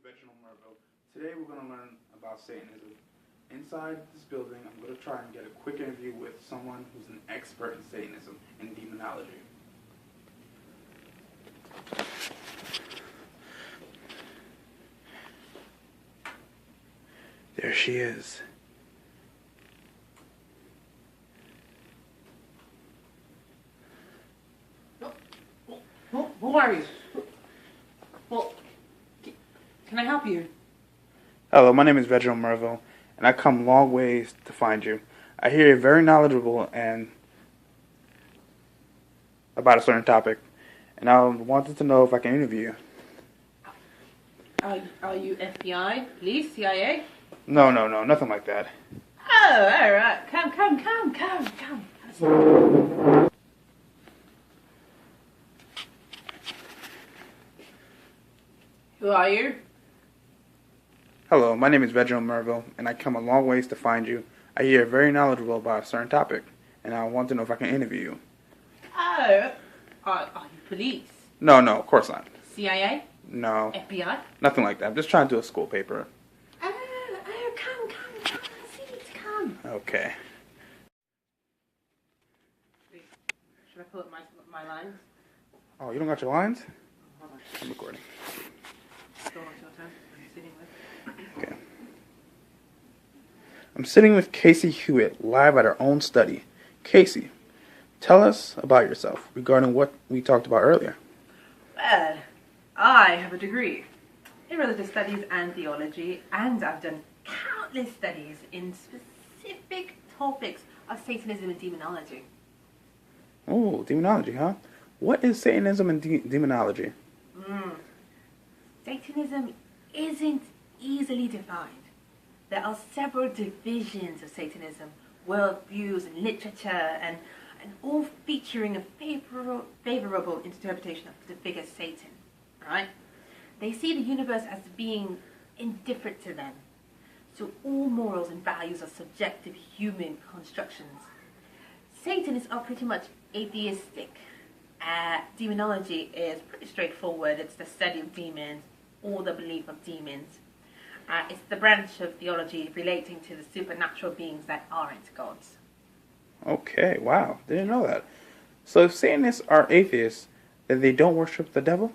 Reginald Merville. Today we're going to learn about Satanism. Inside this building, I'm going to try and get a quick interview with someone who's an expert in Satanism and demonology. There she is. Who are you? Well, can I help you? Hello, my name is Reginald Merville, and I come long ways to find you. I hear you're very knowledgeable and about a certain topic, and I wanted to know if I can interview you. Are you FBI, police, CIA? No, nothing like that. Oh, all right. Come. Who are you? Hello, my name is Reginald Merville, and I come a long ways to find you. I hear you're very knowledgeable about a certain topic, and I want to know if I can interview you. Oh, are you police? No, of course not. CIA? No. FBI? Nothing like that. I'm just trying to do a school paper. Oh, come. Come. Okay. Wait, should I pull up my lines? Oh, you don't got your lines? Hold on. I'm recording. Go on to your turn. I'm sitting with. Okay. I'm sitting with Casey Hewitt, live at our own study. Casey, tell us about yourself regarding what we talked about earlier. Well, I have a degree in religious studies and theology, and I've done countless studies in specific topics of Satanism and demonology. Oh, demonology, huh? What is Satanism and demonology? Satanism isn't easily defined. There are several divisions of Satanism, worldviews and literature, and all featuring a favorable interpretation of the figure Satan, right? They see the universe as being indifferent to them, so all morals and values are subjective human constructions. Satanists are pretty much atheistic. Demonology is pretty straightforward. It's the study of demons or the belief of demons. It's the branch of theology relating to the supernatural beings that aren't gods. Okay, wow. Didn't know that. So if Satanists are atheists, then they don't worship the devil?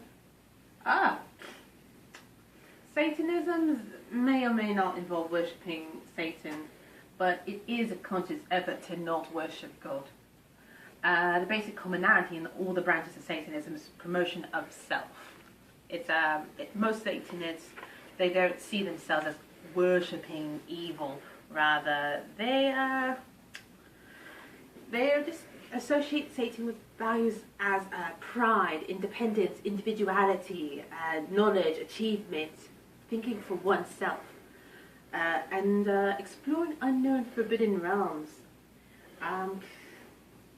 Satanism may or may not involve worshipping Satan, but it is a conscious effort to not worship God. The basic commonality in all the branches of Satanism is promotion of self. Most Satanists, they don't see themselves as worshipping evil. Rather, they just associate Satan with values as pride, independence, individuality, knowledge, achievement, thinking for oneself, and exploring unknown, forbidden realms.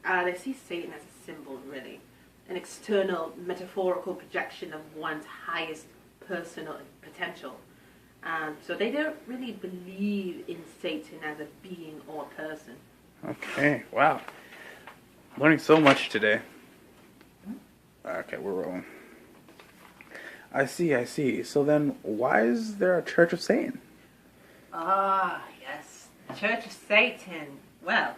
They see Satan as a symbol, really, an external, metaphorical projection of one's highest personal potential. So they don't really believe in Satan as a being or a person. Okay, wow. Learning so much today. Okay, we're rolling. I see. So then, why is there a Church of Satan? Yes, Church of Satan. Well,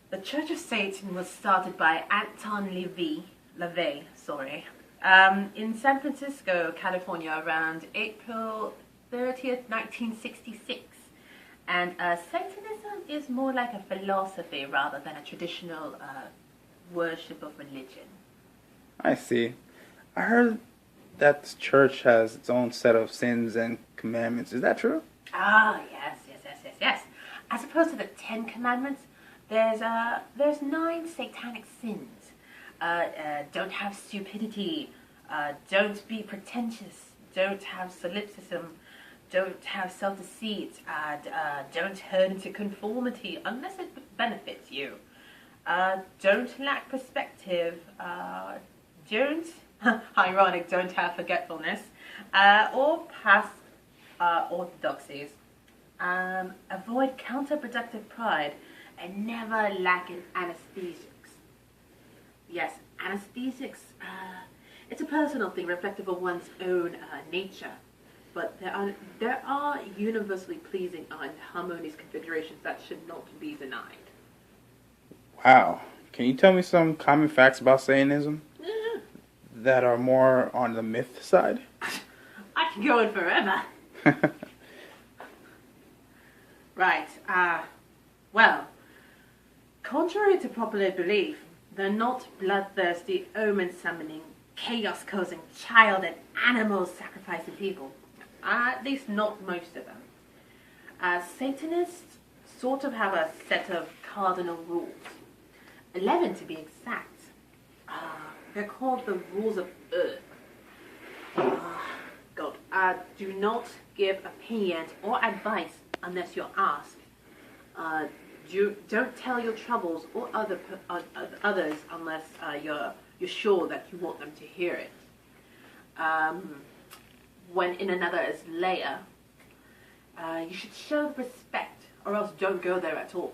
the Church of Satan was started by Anton LaVey, in San Francisco, California, around April 30th, 1966. And Satanism is more like a philosophy rather than a traditional worship of religion. I see. I heard that the church has its own set of sins and commandments. Is that true? Yes. As opposed to the 10 Commandments, there's 9 satanic sins. Don't have stupidity. Don't be pretentious. Don't have solipsism. Don't have self-deceit. Don't turn to conformity unless it benefits you. Don't lack perspective. Don't have forgetfulness. Or past orthodoxies. Avoid counterproductive pride and never lack in anesthesics. Yes, anesthesics, it's a personal thing reflective of one's own nature. but there are universally pleasing and harmonious configurations that should not be denied. Wow. Can you tell me some common facts about Satanism that are more on the myth side? I can go on forever. Right. Well, contrary to popular belief, they're not bloodthirsty, omen-summoning, chaos-causing, child and animal sacrificing people. At least not most of them. Satanists sort of have a set of cardinal rules. 11 to be exact. They're called the rules of Earth. God. Do not give opinions or advice unless you're asked. Don't tell your troubles or others unless you're sure that you want them to hear it. When in another's lair, you should show respect, or else don't go there at all.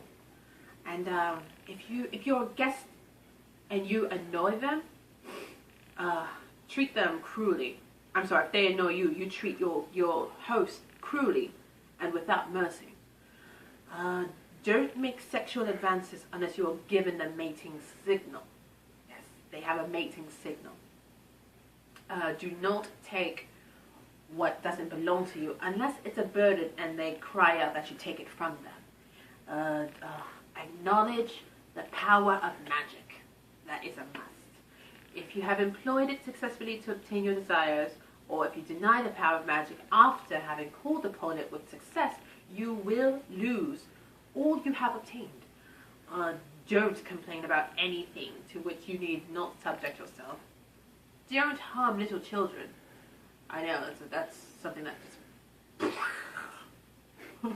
And if you're a guest and you annoy them, treat them cruelly. I'm sorry, if they annoy you, you treat your host cruelly and without mercy. Don't make sexual advances unless you're given the mating signal. Yes, they have a mating signal. Do not take what doesn't belong to you unless it's a burden and they cry out that you take it from them. Acknowledge the power of magic. That is a must. If you have employed it successfully to obtain your desires, or if you deny the power of magic after having called upon it with success, you will lose all you have obtained. Don't complain about anything to which you need not subject yourself. Don't harm little children. I know, that's something that just...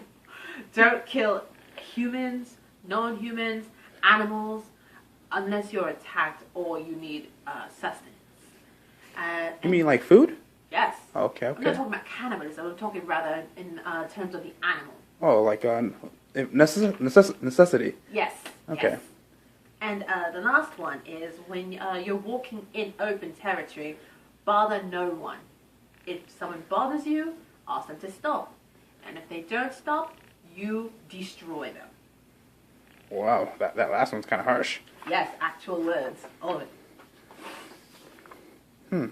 Don't kill humans, non-humans, animals, unless you're attacked or you need sustenance. You mean like food? Yes. Okay. I'm not talking about cannibalism. I'm talking rather in terms of the animal. Oh, like necessity. Yes. Okay. Yes. And the last one is when you're walking in open territory, bother no one. If someone bothers you, ask them to stop. And if they don't stop, you destroy them. Wow, that last one's kind of harsh. Yes, actual words. All of it.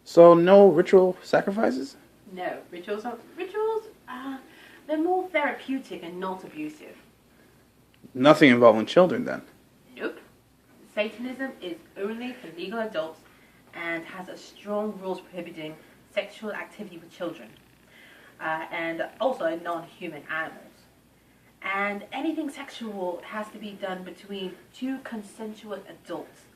So no ritual sacrifices? No, rituals, they're more therapeutic and not abusive. Nothing involving children then? Nope. Satanism is only for legal adults and has a strong rules prohibiting sexual activity with children and also non-human animals. And anything sexual has to be done between two consensual adults.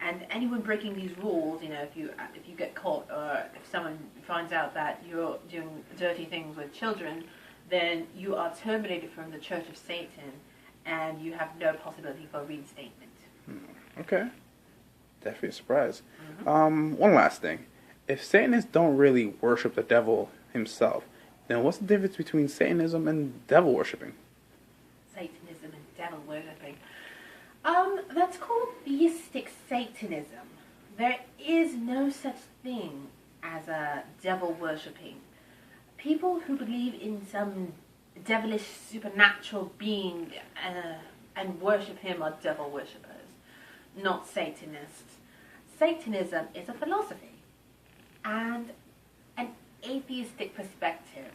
And anyone breaking these rules, if you get caught or if someone finds out that you're doing dirty things with children, then you are terminated from the Church of Satan and you have no possibility for reinstatement. Okay. Definitely a surprise. One last thing. If Satanists don't really worship the devil himself, then what's the difference between Satanism and devil worshipping? Satanism and devil worshipping. That's called theistic Satanism. There is no such thing as a devil worshipping. People who believe in some devilish supernatural being and worship him are devil worshippers, not Satanists. Satanism is a philosophy and an atheistic perspective.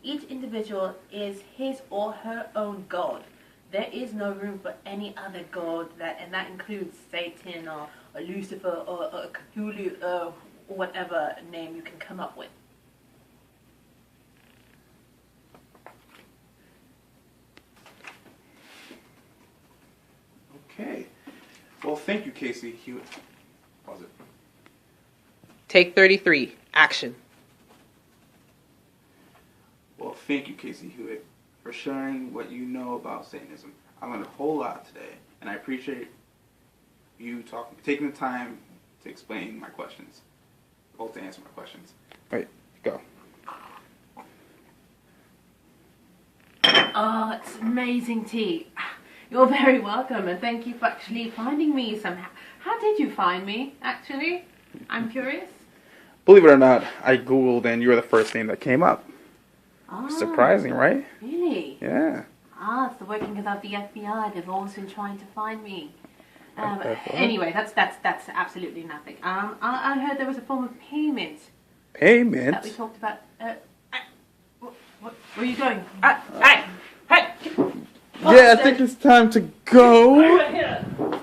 Each individual is his or her own god. There is no room for any other god, and that includes Satan or Lucifer or Cthulhu or whatever name you can come up with. Okay. Well, thank you, Casey Hewitt. Pause it. Take 33. Action. Well, thank you, Casey Hewitt, for sharing what you know about Satanism. I learned a whole lot today, and I appreciate you taking the time to explain my questions, or to answer my questions. Right, go. Oh, it's amazing tea. You're very welcome, and thank you for actually finding me somehow. How did you find me, actually? I'm curious. believe it or not, I Googled and you were the first name that came up. Ah, Surprising, right? really? Yeah. Ah, so working without the FBI, they've always been trying to find me. Okay. Anyway, that's absolutely nothing. I heard there was a form of payment Payment? that we talked about. Where are you going? Hey! Yeah, I think it's time to go.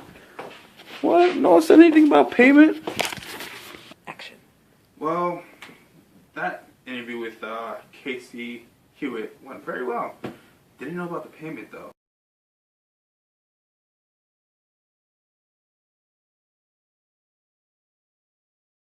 What? No one said anything about payment? Action. Well, that interview with Casey Hewitt went very well. Didn't know about the payment though.